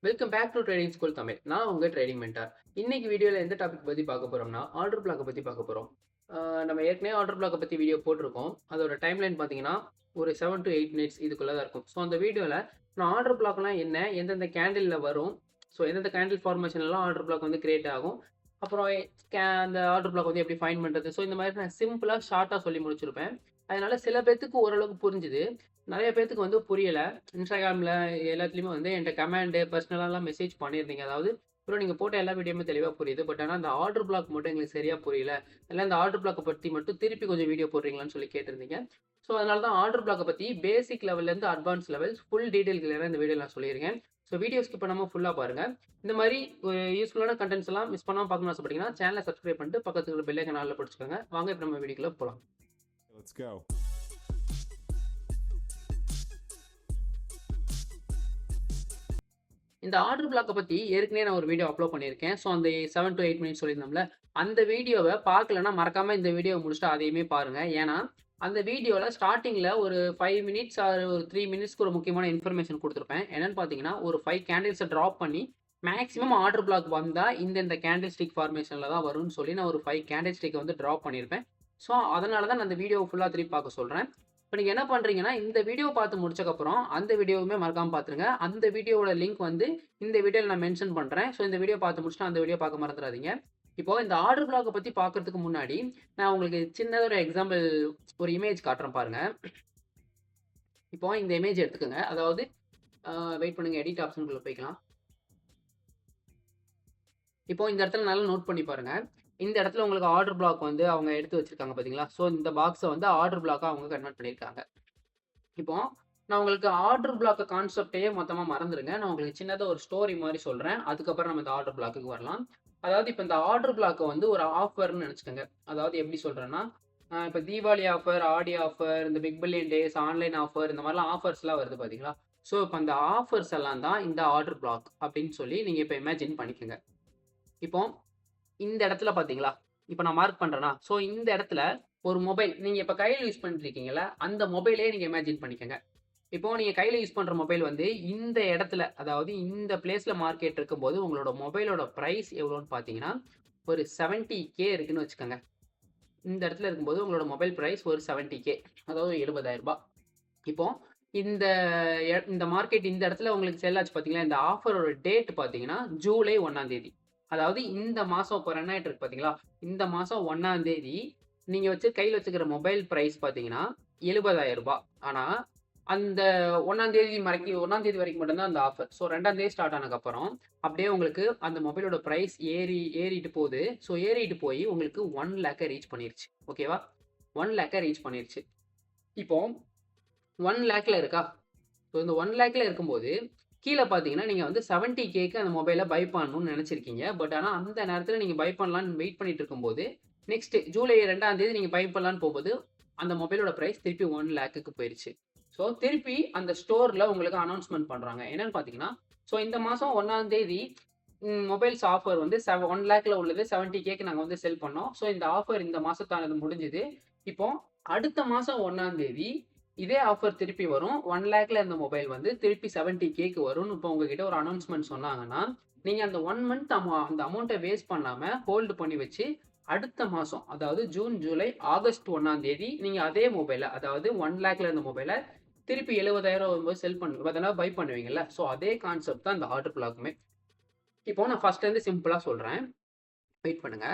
Welcome back to trading school Tamil. நான் உங்க trading mentor. இன்னைக்கு வீடியோல எந்த டாபிக் பத்தி பார்க்க போறோம்னா, ஆர்டர் பிளாக்க பத்தி பார்க்க போறோம். நம்ம ஏற்கனவே ஆர்டர் பிளாக்க பத்தி வீடியோ போட்டிருக்கோம். அதோட டைம்லைன் பார்த்தீங்கன்னா, ஒரு 7 to 8 மினிட்ஸ் இதுக்குள்ள தான் இருக்கும். ஸோ அந்த வீடியோல நான் ஆர்டர் பிளாக்லாம் என்ன, எந்தெந்த கேண்டில்ல வரும், ஸோ எந்தெந்த கேண்டில் ஃபார்மேஷன்லலாம் ஆர்டர் பிளாக் வந்து கிரியேட் ஆகும், அப்புறம் அந்த ஆர்டர் பிளாக் வந்து எப்படி ஃபைண்ட் பண்றது, ஸோ இந்த மாதிரி நான் சிம்பிளா ஷார்ட்டா சொல்லி முடிச்சிருப்பேன். அதனால சில பேத்துக்கு ஓரளவுக்கு புரிஞ்சுது. நெறைய பேத்துக்கு வந்து புரியல. Instagramல எல்லாத்துலயுமே வந்து என்ட்ட கமெண்ட், பர்சனலாலாம் மெசேஜ் பண்ணியிருந்தீங்க. அதாவது ப்ரோ நீங்க போட்ட எல்லா வீடியோவுமே தெளிவா புரியுது. பட் ஆனா அந்த ஆர்டர் பிளாக் மட்டும் எங்களுக்கு சரியா புரியல. இல்ல அந்த ஆர்டர் பிளாக்க பத்தி மட்டும் திருப்பி கொஞ்சம் வீடியோ போடுறீங்களான்னு சொல்லி கேட்டிருந்தீங்க. ஸோ அதனால தான் ஆர்டர் பிளாக்க பத்தி பேசிக் லெவல்லேருந்து அட்வான்ஸ் லெவல்ஸ் ஃபுல் டீட்டெயில் கிளியரா இந்த வீடியோல நான் சொல்லியிருக்கேன். ஸோ வீடியோ ஸ்கிப் பண்ணாம ஃபுல்லா பாருங்க. இந்த மாரி ஒரு யூஸ்ஃபுல்லான கன்டென்ட்ஸ் எல்லாம் மிஸ் பண்ணாம பார்க்கணும்னு ஆசைப்பட்டீங்கன்னா, சேனல சப்ஸ்கிரைப் பண்ணிட்டு பக்கத்துல இருக்கிற பெல் ஐகான ஆல்ல புடிச்சுக்கோங்க. வாங்க இப்ப நம்ம வீடியோக்குள்ள போலாம். Let's go. இந்த ஆர்டர் பிளாக்க பத்தி ஏற்கனவே நான் ஒரு வீடியோ அப்லோட் பண்ணியிருக்கேன். ஸோ அந்த 7 to 8 மினிட்ஸ் சொல்லியிருந்தோம்ல, அந்த வீடியோவ பார்க்கலன்னா மறக்காம இந்த வீடியோவ முடிச்சுட்டு அதையுமே பாருங்க. ஏன்னா, அந்த வீடியோல ஸ்டார்ட்டிங்ல ஒரு 5 மினிட்ஸ் ஆர் ஒரு 3 மினிட்ஸ்க்கு ஒரு முக்கியமான இன்ஃபர்மேஷன் குடுத்துருப்பேன். என்னன்னு பார்த்தீங்கன்னா, ஒரு 5 கேண்டில்ஸ டிராப் பண்ணி மேக்ஸிமம் ஆர்டர் பிளாக் வந்தா இந்த கேண்டில் ஸ்டிக் ஃபார்மேஷன்ல தான் வரும்னு சொல்லி நான் ஒரு 5 கேண்டில் ஸ்டிக்க வந்து டிராப் பண்ணியிருப்பேன். ஸோ அதனால தான் நான் அந்த வீடியோவ ஃபுல்லா திருப்பி பார்க்க சொல்றேன். இப்ப நீங்க என்ன பண்றீங்கன்னா, இந்த வீடியோ பார்த்து முடிச்சக்கப்புறம், அந்த வீடியோவுமே மறக்காம பார்த்துருங்க. அந்த வீடியோவோட லிங்க் வந்து இந்த வீடியோல நான் மென்ஷன் பண்றேன். ஸோ இந்த வீடியோ பார்த்து முடிச்சுட்டு அந்த வீடியோ பார்க்க மறந்துறாதீங்க. இப்போ இந்த ஆர்டர் பிளாக்க பத்தி பார்க்கறதுக்கு முன்னாடி, நான் உங்களுக்கு சின்னதா ஒரு எக்ஸாம்பிள் ஒரு இமேஜ் காட்டுறேன் பாருங்க. இப்போ இந்த இமேஜ் எடுத்துக்கங்க. அதாவது வெயிட் பண்ணுங்க. எடிட் ஆப்ஷன்குள்ள போய்க்கலாம். இப்போ இந்த இடத்துல நல்லா நோட் பண்ணி பாருங்க. இந்த இடத்துல உங்களுக்கு ஆர்டர் பிளாக் வந்து அவங்க எடுத்து வச்சிருக்காங்க பார்த்தீங்களா? ஸோ இந்த பாக்ஸ வந்து ஆர்டர் பிளாக்கா அவங்க கன்வெர்ட் பண்ணியிருக்காங்க. இப்போ நான் உங்களுக்கு ஆர்டர் பிளாக் கான்செப்ட்டையே மொத்தமா மறந்துருங்க. நான் உங்களுக்கு சின்னதா ஒரு ஸ்டோரி மாரி சொல்றேன். அதுக்கப்புறம் நம்ம இந்த ஆர்டர் பிளாக்குக்கு வரலாம். அதாவது இப்ப இந்த ஆர்டர் பிளாக்க வந்து ஒரு ஆஃபர்ன்னு நெனச்சுக்கங்க. அதாவது எப்படி சொல்றேன்னா, இப்ப தீபாவளி ஆஃபர், ஆடி ஆஃபர், இந்த big billion days, online offer இந்த மாரிலாம் ஆஃபர்ஸ்லாம் வருது பார்த்தீங்களா? ஸோ இப்ப அந்த ஆஃபர்ஸ் எல்லாம் தான் இந்த ஆர்டர் பிளாக் அப்படின்னு சொல்லி நீங்க இப்ப இமேஜின் பண்ணிக்கங்க. இப்போ இந்த இடத்துல பார்த்தீங்களா? இப்ப நான் மார்க் பண்றேனா? ஸோ இந்த இடத்துல ஒரு மொபைல் நீங்க இப்ப கையில யூஸ் பண்ணிட்டு இருக்கீங்கல்ல, அந்த மொபைலே நீங்க இமேஜின் பண்ணிக்கங்க. இப்போ நீங்க கையில யூஸ் பண்ற மொபைல் வந்து இந்த இடத்துல, அதாவது இந்த பிளேஸ்ல மார்க்கெட் இருக்கும்போது, உங்களோட மொபைலோட பிரைஸ் எவ்வளோன்னு பார்த்தீங்கன்னா, ஒரு 70K இருக்குன்னு வச்சுக்கோங்க. இந்த இடத்துல இருக்கும்போது உங்களோட மொபைல் பிரைஸ் ஒரு 70K, அதாவது ரூ. 70,000. இப்போ இந்த இந்த மார்க்கெட் இந்த இடத்துல உங்களுக்கு செல் ஆச்சு பார்த்தீங்களா? இந்த ஆஃபரோட டேட் பார்த்தீங்கன்னா, ஜூலை 1ஆம் தேதி. அதாவது இந்த மாசம் இப்போ ரன் ஆயிட்டு இருக்கு பார்த்தீங்களா? இந்த மாசம் 1ஆம் தேதி நீங்க கையில வச்சுக்கிற மொபைல் பிரைஸ் பார்த்தீங்கன்னா, ரூ. 70,000. ஆனா அந்த 1ஆம் தேதி 1ஆம் தேதி வரைக்கும் மட்டும் தான் அந்த ஆஃபர். ஸோ 2ஆம் தேதி ஸ்டார்ட் ஆனதுக்கப்புறம், அப்படியே உங்களுக்கு அந்த மொபைலோட பிரைஸ் ஏறிட்டு போது. ஸோ ஏறிட்டு போய் உங்களுக்கு 1,00,000 ரீச் பண்ணிருச்சு. ஓகேவா? 1,00,000 ரீச் பண்ணிருச்சு. இப்போ 1,00,000ல இருக்கா? ஸோ இந்த 1,00,000ல இருக்கும்போது, கீழ பார்த்தீங்கன்னா, நீங்க வந்து 70Kக்கு அந்த மொபைல பை பண்ணணும்னு நெனச்சிருக்கீங்க. பட் ஆனா அந்த நேரத்துல நீங்க பை பண்ணலான்னு வெயிட் பண்ணிட்டு இருக்கும்போது, நெக்ஸ்ட் ஜூலை 2ஆம் தேதி நீங்க பை பண்ணலான்னு போம்போது, அந்த மொபைலோட பிரைஸ் திருப்பி 1,00,000க்கு போயிருச்சு. ஸோ திருப்பி அந்த ஸ்டோர்ல உங்களுக்கு அனவுன்ஸ்மென்ட் பண்றாங்க. என்னன்னு பார்த்தீங்கன்னா, ஸோ இந்த மாசம் 1ஆம் தேதி மொபைல்ஸ் ஆஃபர் வந்து 1,00,000ல உள்ளது 70Kக்கு நாங்க வந்து செல் பண்ணோம். ஸோ இந்த ஆஃபர் இந்த மாசத்தானது முடிஞ்சுது. இப்போ அடுத்த மாசம் 1ஆம் தேதி இதே ஆஃபர் திருப்பி வரும். 1,00,000ல இருந்த மொபைல் வந்து திருப்பி 70Kக்கு வரும்னு இப்போ உங்ககிட்ட ஒரு அனவுன்ஸ்மென்ட் சொன்னாங்கன்னா, நீங்க அந்த 1 மந்த் அந்த அமௌண்ட்ட வேஸ்ட் பண்ணாம ஹோல்டு பண்ணி வச்சு, அடுத்த மாசம் அதாவது ஜூன், ஜூலை, ஆகஸ்ட் 1ஆம் தேதி நீங்க அதே மொபைல, அதாவது 1,00,000ல இருந்த மொபைல திருப்பி 70,000 வரும்போது அதெல்லாம் பை பண்ணுவீங்கல்ல. ஸோ அதே கான்செப்ட் தான் இந்த ஆர்டர் பிளாக்குமே. இப்போ நான் ஃபர்ஸ்ட்லேருந்து சிம்பிளா சொல்றேன். வெயிட் பண்ணுங்க.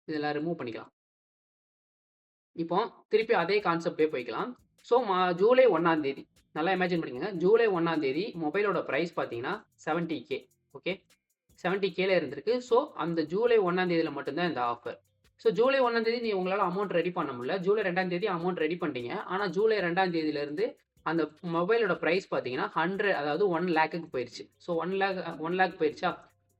இதெல்லாம் ரிமூவ் பண்ணிக்கலாம். இப்போ திருப்பி அதே கான்செப்ட்டே போய்க்கலாம். ஸோ ஜூலை 1ஆம் தேதி நல்லா இமேஜின் பண்ணிக்கங்க. ஜூலை 1ஆம் தேதி மொபைலோட பிரைஸ் பார்த்தீங்கன்னா 70K. ஓகே. 70Kல இருந்திருக்கு. ஸோ அந்த ஜூலை 1ஆம் தேதியில மட்டும் தான் இந்த ஆஃபர். ஸோ ஜூலை 1ஆம் தேதி உங்களால அமௌண்ட் ரெடி பண்ண முடியல. ஜூலை 2ஆம் தேதி அமௌண்ட் ரெடி பண்ணிட்டீங்க. ஆனா ஜூலை 2ஆம் தேதியிலிருந்து அந்த மொபைலோட பிரைஸ் பார்த்தீங்கன்னா 100, அதாவது 1,00,000க்கு போயிருச்சு. ஸோ 1,00,000 போயிருச்சா?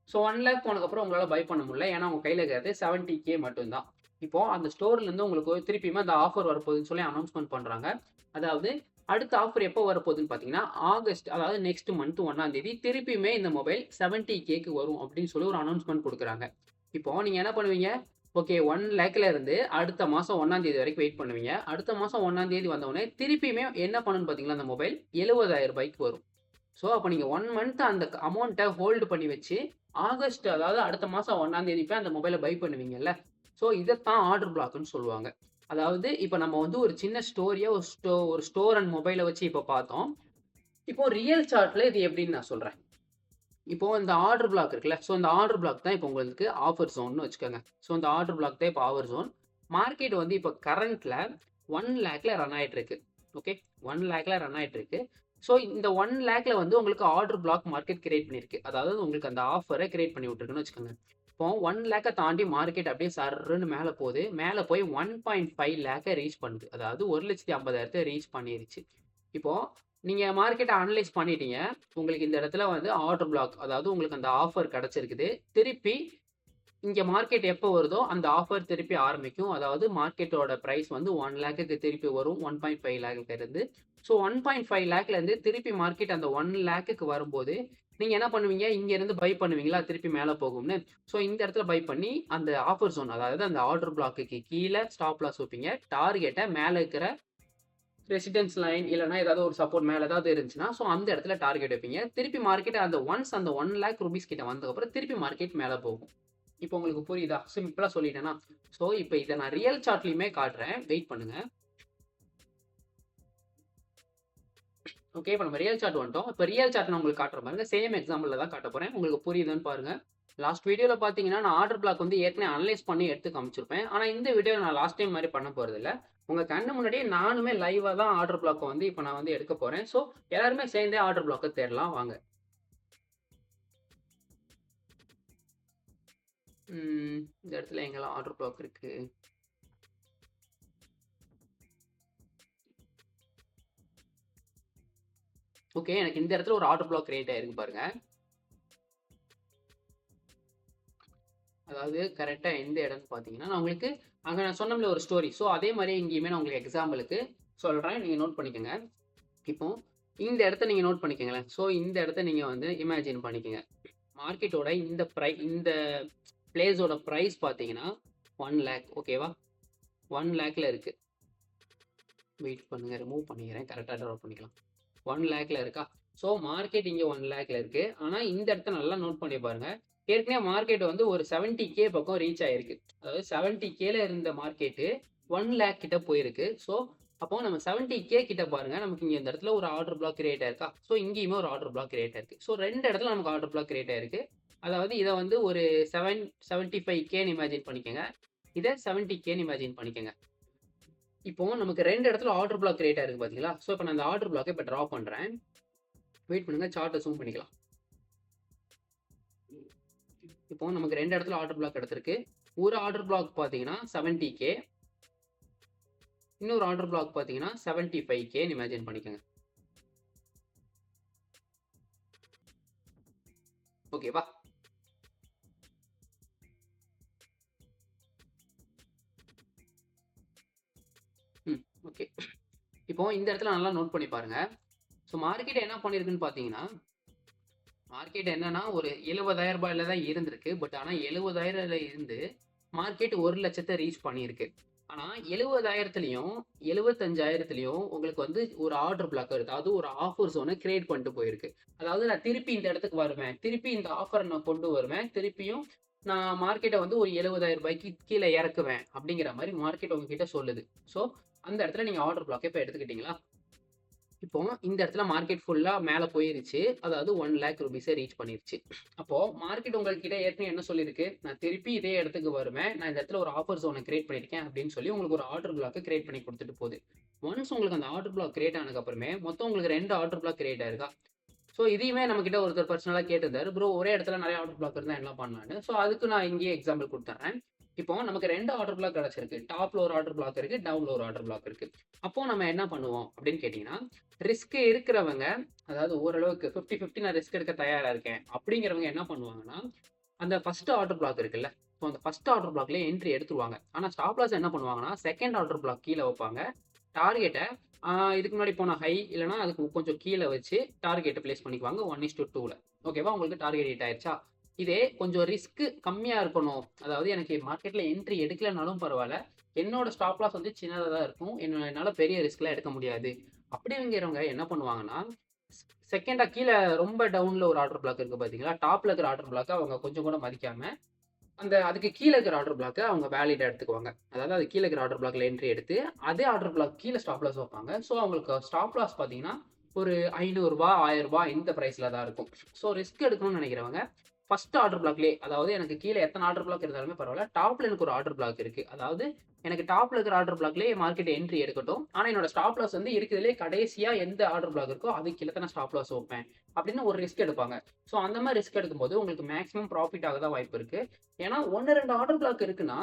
ஸோ 1,00,000 போனதுக்கப்புறம் உங்களால பை பண்ண முடியல. ஏன்னா உங்க கையில இருக்கிறது 70K மட்டும் தான். இப்போ அந்த ஸ்டோர்ல இருந்து உங்களுக்கு திருப்பியுமே அந்த ஆஃபர் வரப்போகுதுன்னு சொல்லி அனவுன்ஸ்மென்ட் பண்றாங்க. அதாவது அடுத்த ஆஃபர் எப்போ வரப்போகுதுன்னு பார்த்தீங்கன்னா, ஆகஸ்ட், அதாவது நெக்ஸ்ட் மந்த் 1ஆம் தேதி திருப்பியுமே இந்த மொபைல் 70Kக்கு வரும் அப்படின்னு சொல்லி ஒரு அனவுன்ஸ்மென்ட் குடுக்குறாங்க. இப்போ நீங்க என்ன பண்ணுவீங்க? ஓகே, 1,00,000ல இருந்து அடுத்த மாசம் 1ஆம் தேதி வரைக்கும் வெயிட் பண்ணுவீங்க. அடுத்த மாசம் 1ஆம் தேதி வந்தவுடனே திருப்பியுமே என்ன பண்ணும்னு பார்த்தீங்கன்னா, அந்த மொபைல் ரூ. 70,000க்கு வரும். ஸோ அப்போ நீங்கள் 1 மந்த் அந்த அமௌண்ட்டை ஹோல்டு பண்ணி வச்சு ஆகஸ்ட் அதாவது அடுத்த மாதம் 1ஆம் தேதி போய் அந்த மொபைலை பை பண்ணுவீங்கல்ல. ஸோ இதைத்தான் ஆர்டர் பிளாக்னு சொல்லுவாங்க. அதாவது இப்போ நம்ம வந்து ஒரு சின்ன ஸ்டோரியை ஒரு ஸ்டோர் அண்ட் மொபைலை வச்சு இப்போ பார்த்தோம். இப்போ ரியல் சார்ட்ல இது எப்படின்னு நான் சொல்கிறேன். இப்போ இந்த ஆர்டர் பிளாக் இருக்குல்ல. ஸோ இந்த ஆர்டர் பிளாக் தான் இப்போ உங்களுக்கு ஆஃபர் ஜோன்னு வச்சுக்கோங்க. ஸோ இந்த ஆர்டர் பிளாக் தான் இப்போ ஆஃபர் ஜோன். மார்க்கெட் வந்து இப்போ கரண்ட்ல 1 லேக்ல ரன் ஆயிட்டு இருக்கு. ஓகே, 1 லேக்ல ரன் ஆயிட்டு இருக்கு. ஸோ இந்த 1 லேக்ல வந்து உங்களுக்கு ஆர்டர் பிளாக் மார்க்கெட் கிரியேட் பண்ணியிருக்கு. அதாவது உங்களுக்கு அந்த ஆஃபரை கிரியேட் பண்ணி விட்டுருக்குன்னு வச்சுக்கோங்க. இப்போ 1 லேக்கை தாண்டி மார்க்கெட் அப்படியே சர்ன்னு மேலே போகுது. மேலே போய் 1.5 லேக்கை ரீச் பண்ணுது. அதாவது 1,50,000 ரீச் பண்ணிருச்சு. இப்போ நீங்க மார்க்கெட்டை அனலைஸ் பண்ணிட்டீங்க. உங்களுக்கு இந்த இடத்துல வந்து ஆர்டர் பிளாக் அதாவது உங்களுக்கு அந்த ஆஃபர் கிடைச்சிருக்குது. திருப்பி இங்க மார்க்கெட் எப்போ வருதோ அந்த ஆஃபர் திருப்பி ஆரம்பிக்கும். அதாவது மார்க்கெட்டோட பிரைஸ் வந்து 1 லேக்குக்கு திருப்பி வரும். 1.5 லேக்குக்கு இருந்து. ஸோ 1.5 லேக்ல இருந்து திருப்பி மார்க்கெட் அந்த 1 லேக்குக்கு வரும்போது நீங்க என்ன பண்ணுவீங்க? இங்க இருந்து பை பண்ணுவீங்களா? திருப்பி மேலே போகும்னு. ஸோ இந்த இடத்துல பை பண்ணி அந்த ஆஃபர் ஜோன் அதாவது அந்த ஆர்டர் பிளாக்குக்கு கீழே ஸ்டாப் லாஸ் வைப்பீங்க. டார்கெட்டை மேலே இருக்கிற ரெசிடென்ஸ் லைன் இல்லைனா ஏதாவது ஒரு சப்போர்ட் மேலே ஏதாவது இருந்துச்சுன்னா ஸோ அந்த இடத்துல டார்கெட் வைப்பீங்க. திருப்பி மார்க்கெட் அந்த ஒன்ஸ் அந்த 1 லேக் ருபீஸ் கிட்ட வந்ததுக்கப்புறம் திருப்பி மார்க்கெட் மேலே போகும். இப்போ உங்களுக்கு புரியுதா? சிம்பிளா சொல்லிட்டேன்னா. ஸோ இப்போ இதை நான் ரியல் சார்ட்லையுமே காட்டுறேன். வெயிட் பண்ணுங்க. ஓகே, இப்போ நம்ம ரியல் சார்ட் வந்துட்டோம். இப்போ ரியல் சார்ட் நான் உங்களுக்கு காட்டுற பாருங்க. சேம் எக்ஸாம்பிளில் தான் காட்ட போகிறேன். உங்களுக்கு புரியுதுன்னு பாருங்க. லாஸ்ட் வீடியோவில் பார்த்தீங்கன்னா நான் ஆர்டர் பிளாக் வந்து ஏற்கனவே அனலைஸ் பண்ணி எடுத்து காமிச்சிருப்பேன். ஆனால் இந்த வீடியோவில் நான் லாஸ்ட் டைம் மாதிரி பண்ண போகிறது இல்லை. உங்கள் கண்ணு முன்னாடியே நானுமே லைவாக தான் ஆர்டர் பிளாக்கை வந்து இப்போ நான் வந்து எடுக்க போகிறேன். ஸோ எல்லாருமே சேர்ந்தே ஆர்டர் பிளாக்கை தேடலாம் வாங்க. இந்த இடத்துல எங்கெல்லாம் ஆர்டர் பிளாக் இருக்கு? ஓகே, எனக்கு இந்த இடத்துல ஒரு ஆர்டர் பிளாக் கிரியேட் ஆயிருக்கு பாருங்க. அதாவது கரெக்டாக எந்த இடம்னு பார்த்தீங்கன்னா நான் உங்களுக்கு அங்கே நான் சொன்னோம்ல ஒரு ஸ்டோரி. ஸோ அதே மாதிரி இங்கேயுமே நான் உங்களுக்கு எக்ஸாம்பிளுக்கு சொல்கிறேன். நீங்கள் நோட் பண்ணிக்கோங்க. இப்போ இந்த இடத்த நீங்கள் நோட் பண்ணிக்கோங்களேன். ஸோ இந்த இடத்த நீங்கள் வந்து இமேஜின் பண்ணிக்கோங்க. மார்க்கெட்டோட இந்த பிளேஸோட ப்ரைஸ் பார்த்தீங்கன்னா 1 லேக். ஓகேவா? 1 லேக்கில் இருக்குது. வெயிட் பண்ணுங்கள், ரிமூவ் பண்ணிக்கிறேன். கரெக்டாக ட்ரா பண்ணிக்கலாம். 1 லேக்கில் இருக்கா? ஸோ மார்க்கெட் இங்கே 1 லேக்கில் இருக்குது. ஆனால் இந்த இடத்த நல்லா நோட் பண்ணி பாருங்கள். ஏற்கனவே மார்க்கெட் வந்து ஒரு 70K பக்கம் ரீச் ஆகிருக்கு. அதாவது 70Kல இருந்த மார்க்கெட்டு 1 லேக் கிட்ட போயிருக்கு. ஸோ அப்போ நம்ம 70K கிட்ட பாருங்க. நமக்கு இங்கே இந்த இடத்துல ஒரு ஆர்டர் பிளாக் கிரியேட் ஆயிருக்கா? ஸோ இங்கேயுமே ஒரு ஆர்டர் பிளாக் கிரியேட் ஆயிருக்கு. ஸோ 2 இடத்துல நமக்கு ஆர்டர் பிளாக் கிரியேட் ஆயிருக்கு. அதாவது இதை வந்து ஒரு 75Kன்னு இமேஜின் பண்ணிக்கோங்க. இதை 70Kன்னு இமேஜின் பண்ணிக்கோங்க. இப்போ நமக்கு 2 இடத்துல ஆர்டர் பிளாக் கிரியேட் ஆயிருக்கு பார்த்தீங்களா? ஸோ இப்போ நான் அந்த ஆர்டர் பிளாக்கை இப்போ ட்ரா பண்ணுறேன். வெயிட் பண்ணுங்க, சார்ட்டை ஜூம் பண்ணிக்கலாம். இப்போ நமக்கு 2 இடத்துல ஆர்டர் பிளாக் எடுத்திருக்கு. ஒரு ஆர்டர் பிளாக் பார்த்தீங்கன்னா 70K, இன்னொரு ஆர்டர் பிளாக் பார்த்தீங்கன்னா 75Kன்னு இமேஜின் பண்ணிக்கோங்க. ஓகேவா? ஓகே, இப்போ இந்த இடத்துல நல்லா நோட் பண்ணி பாருங்க. ஸோ மார்க்கெட் என்ன பண்ணியிருக்குன்னு பார்த்தீங்கன்னா மார்க்கெட் என்னன்னா ஒரு 70,000 ரூபாயில தான் இருந்திருக்கு. பட் ஆனால் 70,000ல இருந்து மார்க்கெட் 1 லட்சத்தை ரீச் பண்ணியிருக்கு. ஆனால் 70,000த்துலையும் 75,000த்துலையும் உங்களுக்கு வந்து ஒரு ஆர்டர் பிளாக் வருது. அது ஒரு ஆஃபர் ஜோனை கிரியேட் பண்ணிட்டு போயிருக்கு. அதாவது நான் திருப்பி இந்த இடத்துக்கு வருவேன், திருப்பி இந்த ஆஃபரை நான் கொண்டு வருவேன், திருப்பியும் நான் மார்க்கெட்டை வந்து ஒரு 70,000 ரூபாய்க்கு கீழே இறக்குவேன் அப்படிங்கிற மாதிரி மார்க்கெட் உங்ககிட்ட சொல்லுது. ஸோ அந்த இடத்துல நீங்கள் ஆர்டர் பிளாக்கை இப்போ எடுத்துக்கிட்டீங்களா? இப்போ இந்த இடத்துல மார்க்கெட் ஃபுல்லாக மேலே போயிருச்சு. அதாவது 1 லேக் ருபீஸை ரீச் பண்ணிருச்சு. அப்போது மார்க்கெட் உங்கள்கிட்ட ஏற்கனவே என்ன சொல்லியிருக்கு? நான் திருப்பி இதே இடத்துக்கு வருவேன், நான் இந்த இடத்துல ஒரு ஆஃபர் ஜோனை கிரியேட் பண்ணியிருக்கேன் அப்படின்னு சொல்லி உங்களுக்கு ஒரு ஆர்டர் பிளாக்கை கிரியேட் பண்ணி கொடுத்துட்டு போகுது. ஒன்ஸ் உங்களுக்கு அந்த ஆர்டர் பிளாக் கிரியேட் ஆனதுக்கப்புறமே மொத்தம் உங்களுக்கு 2 ஆர்டர் பிளாக் கிரியேட் ஆயிருக்கா? ஸோ இதையுமே நம்மக்கிட்ட ஒருத்தர் பர்சனலாக கேட்டிருந்தாரு, ப்ரோ ஒரே இடத்துல நிறைய ஆர்டர் பிளாக் இருந்தால் என்ன பண்ணலான்னு. ஸோ அதுக்கு நான் இங்கேயே எக்ஸாம்பிள் கொடுத்துட்றேன். இப்போ நமக்கு 2 ஆர்டர் பிளாக் கிடச்சிருக்கு. டாப்ல ஒரு ஆர்டர் பிளாக் இருக்கு, டவுன்ல ஒரு ஆர்டர் பிளாக் இருக்கு. அப்போ நம்ம என்ன பண்ணுவோம் அப்படின்னு கேட்டிங்கன்னா, ரிஸ்க் இருக்கிறவங்க அதாவது ஓரளவுக்கு 50-50 நான் ரிஸ்க் எடுக்க தயாரா இருக்கேன் அப்படிங்கிறவங்க என்ன பண்ணுவாங்கன்னா, அந்த ஃபர்ஸ்ட் ஆர்டர் பிளாக் இருக்குல்ல, ஸோ அந்த ஃபர்ஸ்ட் ஆர்டர் பிளாக்லேயே என்ட்ரி எடுத்துருவாங்க. ஆனால் ஸ்டாப் லாஸ் என்ன பண்ணுவாங்கன்னா, செகண்ட் ஆர்டர் பிளாக் கீழே வைப்பாங்க. டார்கெட்டை இதுக்கு முன்னாடி போன ஹை இல்லைனா அதுக்கு கொஞ்சம் கீழே வச்சு டார்கெட்டை பிளேஸ் பண்ணிக்குவாங்க 1:2ல. ஓகேவா? உங்களுக்கு டார்கெட் ஹிட் ஆயிடுச்சா? இதே கொஞ்சம் ரிஸ்க் கம்மியாக இருக்கணும், அதாவது எனக்கு மார்க்கெட்டில் என்ட்ரி எடுக்கலைனாலும் பரவாயில்ல, என்னோட ஸ்டாப் லாஸ் வந்து சின்னதாக தான் இருக்கும், என்னால் பெரிய ரிஸ்க்லாம் எடுக்க முடியாது அப்படிங்கிறவங்க என்ன பண்ணுவாங்கன்னா, செகண்டா கீழ ரொம்ப டவுன்ல ஒரு ஆர்டர் பிளாக் இருக்கு பார்த்தீங்களா? டாப்ல இருக்கிற ஆர்டர் பிளாக்க அவங்க கொஞ்சம் கூட மதிக்காம, அதுக்கு கீழ இருக்கிற ஆர்டர் பிளாக்க அவங்க வேலிடா எடுத்துக்குவாங்க. அதாவது அது கீழ இருக்கிற ஆர்டர் பிளாக்ல என்ட்ரி எடுத்து, அதே ஆர்டர் பிளாக் கீழ ஸ்டாப் லாஸ் வைப்பாங்க. ஸோ அவங்களுக்கு ஸ்டாப் லாஸ் பார்த்தீங்கன்னா, ஒரு ரூ. 500 ரூ. 1000 இந்த பிரைஸ்ல தான் இருக்கும். ஸோ ரிஸ்க் எடுக்கணும்னு நினைக்கிறவங்க, ஃபர்ஸ்ட் ஆர்டர் பிளாக்லயே அதாவது எனக்கு கீழ எத்தன ஆர்டர் பிளாக் இருந்தாலுமே பரவால்ல. டாப்ல எனக்கு ஒரு ஆர்டர் பிளாக் இருக்கு. அதாவது எனக்கு டாப்ல இருக்கிற ஆர்டர் பிளாக்லயே மார்க்கெட் என்ட்ரி எடுக்கட்டும். ஆனா என்னோட ஸ்டாப் லாஸ் வந்து இருக்கிறதுலயே கடைசியா எந்த ஆர்டர் பிளாக் இருக்கோ, அதுக்கு கீழ தான் நான் ஸ்டாப் லாஸ் வைப்பேன். அப்படின்னு ஒரு ரிஸ்க் எடுப்பாங்க. ஸோ அந்த மாரி ரிஸ்க் எடுக்கும்போது உங்களுக்கு மேக்ஸிமம் ப்ராஃபிட் ஆக தான் வாய்ப்பு இருக்கு. ஏன்னா 1, 2 ஆர்டர் பிளாக் இருக்குன்னா,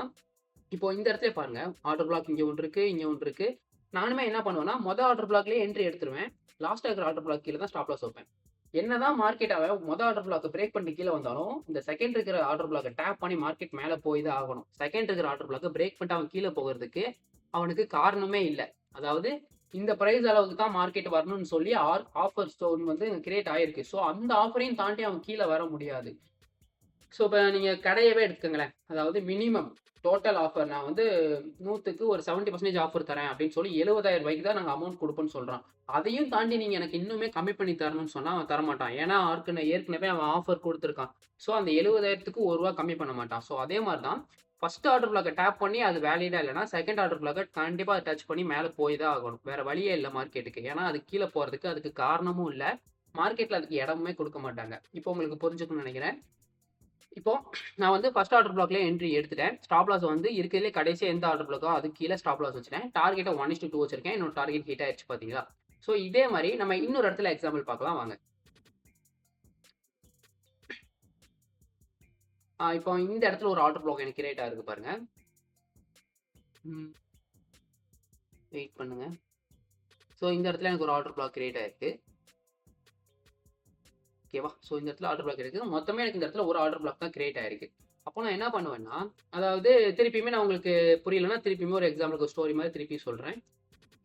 இப்போ இந்த இடத்துலயே பாருங்க. ஆர்டர் பிளாக் இங்க ஒண்ணு இருக்கு, இங்க ஒண்ணு இருக்கு. நானுமே என்ன பண்ணுவேன்னா, ஆர்டர் பிளாக்லயே என்ட்ரி எடுத்துருவேன். லாஸ்ட்டா இருக்கிற ஆர்டர் பிளாக் கீழ தான் ஸ்டாப் லாஸ் வைப்பேன். என்னதான் மார்க்கெட் ஆர்டர் பிளாக்க பிரேக் பண்ணிட்டு கீழ வந்தாலும், இந்த செகண்ட் இருக்கிற ஆர்டர் பிளாக்க டேப் பண்ணி மார்க்கெட் மேல போய் தான் ஆகணும். செகண்ட் இருக்கிற ஆர்டர் பிளாக்க பிரேக் பண்ணிட்டு அவன் கீழ போகுறதுக்கு அவனுக்கு காரணமே இல்ல. அதாவது இந்த பிரைஸ் அளவுக்கு தான் மார்க்கெட் வரணும்னு சொல்லி ஆஃபர் ஸ்டோன் வந்து கிரியேட் ஆயிருக்கு. ஸோ அந்த ஆஃபரையும் தாண்டி அவன் கீழ வர முடியாது. ஸோ இப்ப நீங்க கடையவே எடுத்துக்கங்களேன். அதாவது மினிமம் டோட்டல் ஆஃபர் நான் வந்து 100க்கு ஒரு 70% ஆஃபர் தரேன் அப்படின்னு சொல்லி ரூ. 70,000க்கு தான் நாங்க அமௌண்ட் குடுப்போம்ன்னு சொல்றான். அதையும் தாண்டி நீங்க எனக்கு இன்னுமே கம்மி பண்ணி தரணும்னு சொன்னா அவன் தரமாட்டான். ஏன்னா ஏற்கனவே அவன் ஆஃபர் குடுத்துருக்கான். ஸோ அந்த 70,000க்கு ரூ. 1 கம்மி பண்ண மாட்டான். ஸோ அதே மாரி தான் ஃபர்ஸ்ட் ஆர்டர் பிளாக்க டேப் பண்ணி அது வேலிடா இல்லன்னா, செகண்ட் ஆர்டர் பிளாக்க கண்டிப்பா டச் பண்ணி மேல போய் தான் ஆகணும். வேற வழியே இல்ல மார்க்கெட்டுக்கு. ஏன்னா அது கீழ போறதுக்கு அதுக்கு காரணமும் இல்ல. மார்க்கெட்ல அதுக்கு இடமுமே குடுக்க மாட்டாங்க. இப்போ உங்களுக்கு புரிஞ்சுக்கும்னு நெனைக்கிறேன். இப்போ நான் வந்து ஃபர்ஸ்ட் ஆர்டர் பிளாக்ல என்ட்ரி எடுத்துட்டேன். ஸ்டாப் லாஸ் வந்து இருக்கிறதுலே கடைசியா எந்த ஆர்டர் பிளாக்கோ அதுக்கு கீழ ஸ்டாப் லாஸ் வச்சுட்டேன். டார்கெட்ட 1:2 வச்சிருக்கேன். என்னோட டார்கெட் ஹிட் ஆயிருச்சு பார்த்தீங்களா? ஸோ இதே மாரி நம்ம இன்னொரு இடத்துல எக்ஸாம்பிள் பார்க்கலாம் வாங்க. இப்போ இந்த இடத்துல ஒரு ஆர்டர் பிளாக் எனக்கு கிரியேட் ஆயிருக்கு பாருங்க. ம். வெயிட் பண்ணுங்க. ஸோ இந்த இடத்துல எனக்கு ஒரு ஆர்டர் பிளாக் கிரியேட் ஆயிருக்கு. ஓகேவா? ஸோ இந்த இடத்துல ஆர்டர் பிளாக் இருக்கு. மொத்தமே எனக்கு இந்த இடத்துல ஒரு ஆர்டர் பிளாக் தான் கிரியேட் ஆயிருக்கு. அப்போ நான் என்ன பண்ணுவேன்னா, அதாவது திருப்பியுமே நான் உங்களுக்கு புரியலன்னா, திருப்பியுமே ஒரு எக்ஸாம்பிளுக்கு ஒரு ஸ்டோரி மாரி திருப்பி சொல்றேன்.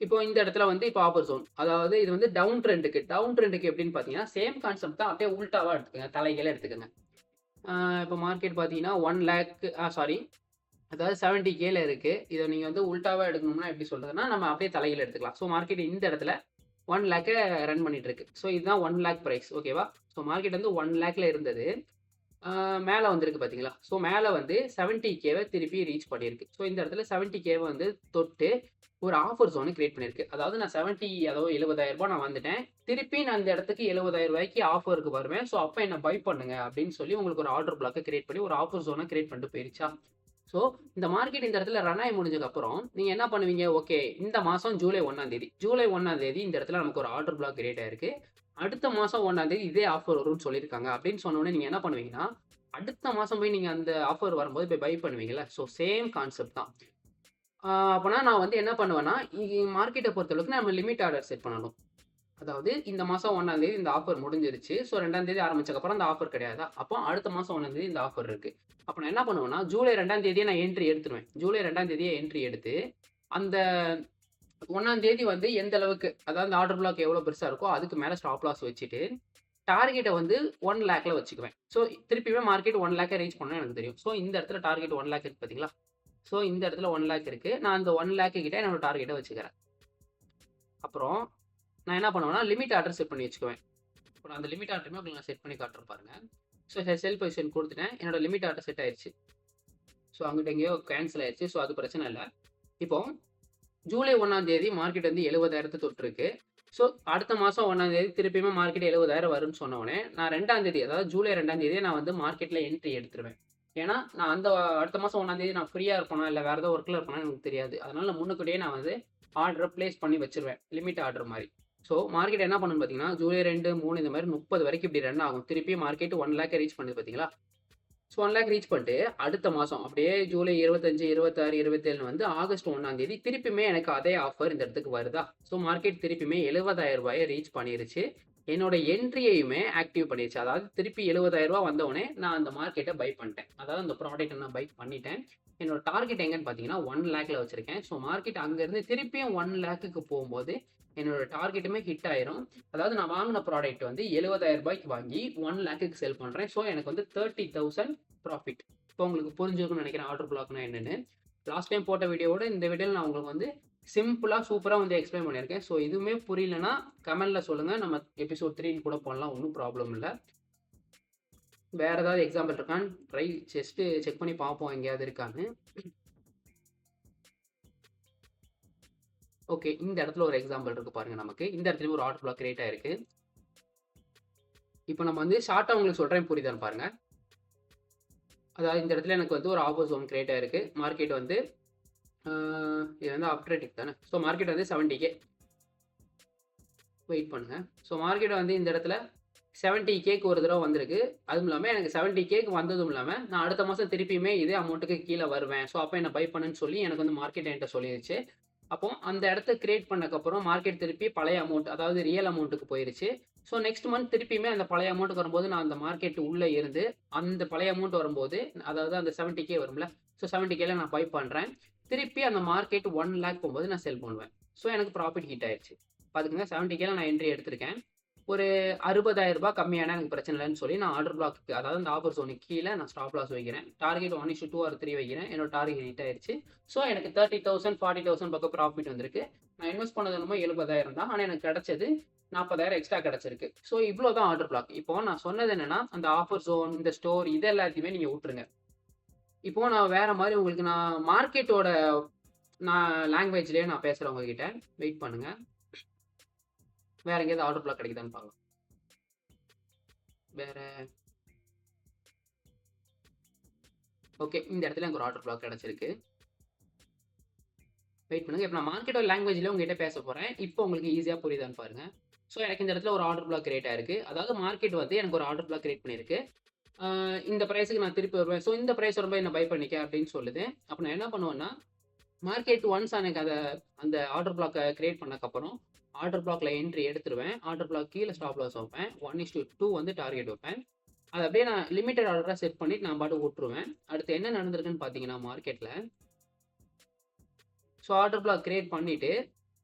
இப்போ இந்த இடத்துல வந்து இப்போ ஆஃபர் ஜோன். அதாவது இது வந்து டவுன் ட்ரெண்டுக்கு. டவுன் ட்ரெண்டுக்கு எப்படின்னு பார்த்தீங்கன்னா, சேம் கான்செப்ட் தான் அப்படியே உல்டாவா எடுத்துக்கங்க. தலைகீழா எடுத்துக்கங்க. இப்போ மார்க்கெட் பார்த்தீங்கன்னா 1,00,000 சாரி அதாவது 70Kல இருக்கு. இத நீங்க வந்து உல்டாவா எடுக்கணும்னா எப்படி சொல்றதுன்னா, நம்ம அப்படியே தலைகீழ எடுத்துக்கலாம். ஸோ மார்க்கெட் இந்த இடத்துல 1,00,000 ரன் பண்ணிட்டு இருக்கு. ஸோ இதுதான் 1,00,000 பிரைஸ் ஓகேவா? ஸோ மார்க்கெட் வந்து 1,00,000ல இருந்தது. மேல வந்திருக்கு பார்த்தீங்களா? ஸோ மேல வந்து 70Kவ திருப்பி ரீச் பண்ணியிருக்கு. ஸோ இந்த இடத்துல 70Kவ வந்து தொட்டு ஒரு ஆஃபர் ஜோன கிரியேட் பண்ணியிருக்கு. அதாவது நான் 70 அதாவது ரூ. 70,000 நான் வந்துட்டேன். திருப்பி நான் இந்த இடத்துக்கு ரூ. 70,000க்கு ஆஃபருக்கு வருவேன். ஸோ அப்ப என்ன பை பண்ணுங்க அப்படின்னு சொல்லி உங்களுக்கு ஒரு ஆர்டர் பிளாக்க கிரியேட் பண்ணி ஒரு ஆஃபர் ஜோன கிரியேட் பண்ணிட்டு போயிருச்சா? ஸோ இந்த மார்க்கெட் இந்த இடத்துல ரன் ஆகி முடிஞ்சதுக்கப்புறம், நீங்க என்ன பண்ணுவீங்க? ஓகே இந்த மாசம் ஜூலை 1ஆம் தேதி. ஜூலை 1ஆம் தேதி இந்த இடத்துல நமக்கு ஒரு ஆர்டர் பிளாக் கிரியேட் ஆயிருக்கு. அடுத்த மாசம் 1ஆம் தேதி இதே ஆஃபர் வரும்னு சொல்லியிருக்காங்க. அப்படின்னு சொன்ன உடனே நீங்க என்ன பண்ணுவீங்கன்னா, அடுத்த மாசம் போய் நீங்க அந்த ஆஃபர் வரும்போது போய் பை பண்ணுவீங்கல்ல. ஸோ சேம் கான்செப்ட் தான். அப்பன்னா நான் வந்து என்ன பண்ணுவேன்னா, மார்க்கெட்ட பொறுத்தளவுக்கு நம்ம லிமிட் ஆர்டர் செட் பண்ணணும். அதாவது இந்த மாசம் 1ஆம் தேதி இந்த ஆஃபர் முடிஞ்சிருச்சு. ஸோ 2ஆம் தேதி ஆரம்பிச்சதுக்கப்புறம் அந்த ஆஃபர் கிடையாதா? அப்போ அடுத்த மாசம் 1ஆம் தேதி இந்த ஆஃபர் இருக்கு. அப்ப நான் என்ன பண்ணுவேன்னா, ஜூலை 2ஆம் தேதியே நான் என்ட்ரி எடுத்துருவேன். ஜூலை 2ஆம் தேதியே என்ட்ரி எடுத்து, அந்த 1ஆம் தேதி வந்து எந்த அளவுக்கு அதாவது அந்த ஆர்டர் பிளாக் எவ்வளோ பெருசா இருக்கோ, அதுக்கு மேல ஸ்டாப் லாஸ் வச்சுட்டு, டார்கெட்ட வந்து 1,00,000ல வச்சுக்குவேன். ஸோ திருப்பியுமே மார்க்கெட் 1,00,000 ரீச் பண்ணணும்னு எனக்கு தெரியும். ஸோ இந்த இடத்துல டார்கெட் 1,00,000 இருக்கு பார்த்தீங்களா? ஸோ இந்த இடத்துல 1,00,000 இருக்கு. நான் அந்த 1,00,000 கிட்ட என்னோட டார்கெட்ட வச்சுக்கிறேன். அப்புறம் நான் என்ன பண்ணுவேன்னா, லிமிட் ஆர்டர் செட் பண்ணி வச்சுக்குவேன். இப்போ அந்த லிமிட் ஆர்டருமே உங்களுக்கு நான் செட் பண்ணி காட்டுறேன் பாருங்க. ஸோ செல் பொசிஷன் குடுத்துட்டேன். என்னோட லிமிட் ஆர்டர் செட் ஆயிருச்சு. ஸோ அங்கிட்ட எங்கேயோ கேன்சல் ஆயிருச்சு. ஸோ அது பிரச்சனை இல்ல. இப்போ ஜூலை 1ஆம் தேதி மார்க்கெட் வந்து 70,000 தொட்டிருக்கு. ஸோ அடுத்த மாசம் 1ஆம் தேதி திருப்பியுமே மார்க்கெட் 70,000 வரும்னு சொன்ன உடனே, நான் 2ஆம் தேதி அதாவது ஜூலை 2ஆம் தேதியே நான் வந்து மார்க்கெட்ல என்ட்ரி எடுத்துருவேன். ஏன்னா, நான் அடுத்த மாசம் 1ஆம் தேதி நான் ஃப்ரீயா இருப்பேனா, இல்ல வேற ஏதோ ஒர்க்ல இருப்பேனான்னு எனக்கு தெரியாது. அதனால முன்னுக்கூட்டியே நான் வந்து ஆர்டர பிளேஸ் பண்ணி வச்சுருவேன். லிமிட் ஆர்டர் மாரி. ஸோ மார்க்கெட் என்ன பண்ணும்னு பார்த்தீங்கன்னா, ஜூலை 2, 3 இந்த மாரி 30 வரைக்கும் இப்படி ரன் ஆகும். திருப்பி மார்க்கெட் 1,00,000 ரீச் பண்ணுது பார்த்தீங்களா? ஸோ 1,00,000 ரீச் பண்ணிட்டு, அடுத்த மாசம் அப்படியே ஜூலை 25, 26, 27 வந்து ஆகஸ்ட் 1ஆம் தேதி திருப்பியுமே எனக்கு அதே ஆஃபர் இந்த இடத்துக்கு வருதா? ஸோ மார்க்கெட் திருப்பியுமே ரூ. 70,000 ரீச் பண்ணிருச்சு. என்னோட என்ட்ரியையுமே ஆக்டிவ் பண்ணிருச்சு. அதாவது திருப்பி ரூ. 70,000 வந்தவுடனே நான் அந்த மார்க்கெட்ட பை பண்ணிட்டேன். அதாவது அந்த ப்ராடக்ட்ட நான் பை பண்ணிட்டேன். என்னோட டார்கெட் எங்கன்னு பார்த்தீங்கன்னா, 1,00,000ல வச்சிருக்கேன். ஸோ மார்க்கெட் அங்கருந்து திருப்பியும் 1,00,000க்கு போம்போது, என்னோட டார்கெட்டுமே ஹிட் ஆயிரும். அதாவது நான் வாங்குன ப்ராடக்ட் வந்து ரூ. 70,000 வாங்கி 1,00,000க்கு சேல் பண்றேன். ஸோ எனக்கு வந்து 30,000 ப்ராஃபிட். இப்போ உங்களுக்கு புரிஞ்சிருக்கும்னு நினைக்கிறேன் ஆர்டர் பிளாக்னா என்னன்னு. லாஸ்ட் டைம் போட்ட வீடியோவோட இந்த வீடியோல நான் உங்களுக்கு வந்து சிம்பிளா, சூப்பரா வந்து எக்ஸ்பிளைன் பண்ணியிருக்கேன். ஸோ இதுவுமே புரியலன்னா கமெண்ட்ல சொல்லுங்க. நம்ம எபிசோட் 3ன்னு கூட போடலாம். ஒண்ணும் ப்ராப்ளம் இல்ல. வேற ஏதாவது எக்ஸாம்பிள் இருக்கான்னு ஜஸ்ட் செக் பண்ணி பார்ப்போம் எங்கேயாவது இருக்கான்னு. ஓகே. இந்த இடத்துல ஒரு எக்ஸாம்பிள் இருக்கு பாருங்க நமக்கு. இந்த இடத்துலயும் ஒரு ஆர்டர் பிளாக் கிரியேட் ஆயிருக்கு. இப்போ நம்ம வந்து ஷார்ட்டா உங்களுக்கு சொல்றேன் புரியுதான்னு பாருங்க. அதாவது இந்த இடத்துல எனக்கு வந்து ஒரு ஆஃபர் ஜோன் கிரியேட் ஆயிருக்கு. மார்க்கெட் வந்து இது வந்து அப்ட்ரேட்டிக் தானே. ஸோ மார்க்கெட் வந்து 70K. வெயிட் பண்ணுங்க. ஸோ மார்க்கெட் வந்து இந்த இடத்துல 70Kக்கு ஒரு தடவை வந்திருக்கு. அதுவும் இல்லாமல் எனக்கு 70Kக்கு வந்ததும் இல்லாமல் நான் அடுத்த மாதம் திருப்பியுமே இதே அமௌண்ட்டுக்கு கீழே வருவேன். ஸோ அப்போ என்ன பை பண்ணுன்னு சொல்லி எனக்கு வந்து மார்க்கெட் என்கிட்ட சொல்லிடுச்சு. அப்போ அந்த இடத்த கிரியேட் பண்ணக்கப்புறம் மார்க்கெட் திருப்பி பழைய அமௌண்ட், அதாவது ரியல் அமௌண்ட்டுக்கு போயிருச்சு. ஸோ நெக்ஸ்ட் மந்த் திருப்பியுமே அந்த பழைய அமௌண்ட்டுக்கு வரும்போது நான் அந்த மார்க்கெட் உள்ளே இருந்து அந்த பழைய அமௌண்ட் வரும்போது, அதாவது அந்த 70K வரும்ல. ஸோ 70Kல நான் பை பண்ணுறேன். திருப்பி அந்த மார்க்கெட் 1 லேக் போகும்போது நான் செல் பண்ணுவேன். ஸோ எனக்கு ப்ராஃபிட் ஹிட் ஆயிடுச்சு. பார்த்துக்கங்க 70Kல நான் என்ட்ரி எடுத்திருக்கேன். ஒரு ரூ. 60,000 கம்மியானா எனக்கு பிரச்சனை இல்லைன்னு சொல்லி நான் ஆர்டர் பிளாக்கு, அதாவது அந்த ஆஃபர் ஜோனுக்கு கீழே நான் ஸ்டாப் லாஸ் வைக்கிறேன். டார்கெட் 1:2 ஆர் 3 வைக்கிறேன். என்னோட டார்கெட் ஹிட் ஆயிடுச்சு. ஸோ எனக்கு 30,000 40,000 பக்கம் ப்ராஃபிட் வந்திருக்கு. நான் இன்வெஸ்ட் பண்ணது என்னமோ 70,000 தான். ஆனால் எனக்கு கிடைச்சது 40,000 எக்ஸ்ட்ரா கிடைச்சிருக்கு. ஸோ இவ்வளோ தான் ஆர்டர் பிளாக். இப்போ நான் சொன்னது என்னன்னா, அந்த ஆஃபர் ஜோன், இந்த ஸ்டோர் இது எல்லாத்தையுமே நீங்கள் விட்டுருங்க. இப்போ நான் வேற மாதிரி உங்களுக்கு நான் மார்க்கெட்டோட லாங்குவேஜ்லேயே நான் பேசுகிறேன் உங்ககிட்ட. வெயிட் பண்ணுங்க. வேற எங்கேயாவது ஆர்டர் பிளாக் கிடைக்குதான்னு பார்க்கலாம். வேற ஓகே. இந்த இடத்துல எனக்கு ஒரு ஆர்டர் பிளாக் கிடைச்சிருக்கு. வெயிட் பண்ணுங்க. இப்போ நான் மார்க்கெட்டோட லாங்குவேஜ்ல உங்ககிட்ட பேச போறேன். இப்போ உங்களுக்கு ஈஸியா புரியுதான்னு பாருங்க. ஸோ எனக்கு இந்த இடத்துல ஒரு ஆர்டர் பிளாக் கிரியேட் ஆயிருக்கு. அதாவது மார்க்கெட் வந்து எனக்கு ஒரு ஆர்டர் பிளாக் கிரியேட் பண்ணியிருக்கு. இந்த பிரைஸுக்கு நான் திருப்பி வருவேன். ஸோ இந்த பிரைஸ் வரும்போது என்ன பை பண்ணிக்க அப்படின்னு சொல்லுது. அப்போ நான் என்ன பண்ணுவேன்னா, மார்க்கெட் ஒன்ஸ் எனக்கு அந்த ஆர்டர் பிளாக்கை கிரியேட் பண்ணக்கப்புறம் ஆர்டர் பிளாக்ல என்ட்ரி எடுத்துருவேன். ஆர்டர் பிளாக் கீழே ஸ்டாப் லாஸ் வைப்பேன். 1:2 வந்து டார்கெட் வைப்பேன். அதை அப்படியே நான் லிமிட்டட் ஆர்டராக செட் பண்ணிட்டு நான் பாட்டு விட்டுருவேன். அடுத்து என்ன நடந்திருக்குன்னு பார்த்தீங்கன்னா மார்க்கெட்டில், ஸோ ஆர்டர் பிளாக் கிரியேட் பண்ணிட்டு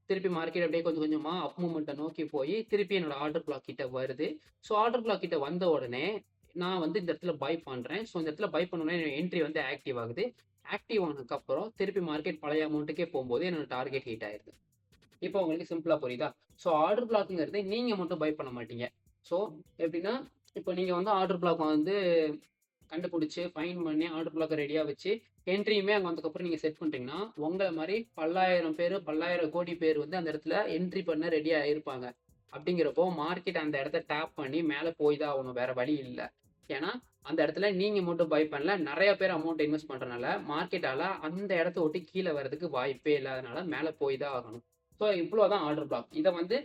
திருப்பி மார்க்கெட் அப்படியே கொஞ்சம் கொஞ்சமாக அப் மூமெண்ட்டை நோக்கி போய் திருப்பி என்னோட ஆர்டர் பிளாக் கிட்ட வருது. ஸோ ஆர்டர் பிளாக் கிட்ட வந்த உடனே நான் வந்து இந்த இடத்துல பை பண்ணுறேன். ஸோ இந்த இடத்துல பை பண்ண என்ட்ரி வந்து ஆக்டிவ் ஆகுது. ஆக்டிவ் ஆனதுக்கப்புறம் திருப்பி மார்க்கெட் பழைய அமௌண்ட்டுக்கே போகும்போது என்னோட டார்கெட் ஹிட் ஆயிருது. இப்போ உங்களுக்கு சிம்பிளா புரியுதா? ஸோ ஆர்டர் பிளாக்குங்கிறது நீங்க மட்டும் பை பண்ண மாட்டீங்க. ஸோ எப்படின்னா, இப்போ நீங்க வந்து ஆர்டர் பிளாக் வந்து கண்டுபிடிச்சு ஃபைன் பண்ணி ஆர்டர் பிளாக்கை ரெடியா வச்சு என்ட்ரியுமே அங்கே வந்ததுக்கப்புறம் நீங்க செட் பண்றீங்கன்னா, உங்களை மாதிரி பல்லாயிரம் பேர், பல்லாயிரம் கோடி பேர் வந்து அந்த இடத்துல என்ட்ரி பண்ண ரெடியா இருப்பாங்க. அப்படிங்கிறப்போ மார்க்கெட் அந்த இடத்த டேப் பண்ணி மேலே போய் தான் ஆகணும். வேற வழி இல்லை. ஏன்னா அந்த இடத்துல நீங்க மட்டும் பை பண்ணல, நிறைய பேர் அமௌண்ட் இன்வெஸ்ட் பண்றதுனால மார்க்கெட்டால அந்த இடத்த ஒட்டி கீழே வர்றதுக்கு வாய்ப்பே இல்லாதனால மேலே போய் தான் ஆகணும். ஸோ இவ்வளோதான் ஆர்டர் பிளாக். இதை வந்து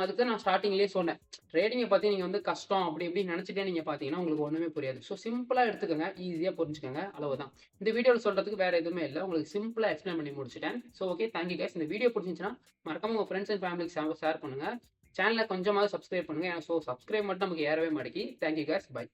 அதுக்கு தான் நான் ஸ்டார்டிங்லேயே சொன்னேன். ட்ரேடிங்கை பற்றி நீங்கள் வந்து கஷ்டம் அப்படி இப்படின்னு நினச்சிட்டே நீங்கள் பார்த்தீங்கன்னா உங்களுக்கு ஒன்றுமே புரியாது. ஸோ சிம்பிளாக எடுத்துக்கோங்க, ஈஸியாக புரிஞ்சுக்கோங்க, அவ்வளவுதான். இந்த வீடியோவில் சொல்கிறதுக்கு வேறு எதுவுமே இல்லை. உங்களுக்கு சிம்பிளாக எக்ஸ்பிளைன் பண்ணி முடிச்சிட்டேன். So okay, thank you guys. இந்த வீடியோ பிடிச்சிருந்துச்சுன்னா மறக்காம உங்கள் ஃப்ரெண்ட்ஸ் அண்ட் ஃபேமிலிக்கு ஷேர் பண்ணுங்கள். சேனலை கொஞ்சமாவது சப்ஸ்கிரைப் பண்ணுங்கள். ஸோ சப்ஸ்கிரைப் மட்டும் நமக்கு ஏறவே மாட்டேங்கி. Thank you guys, by.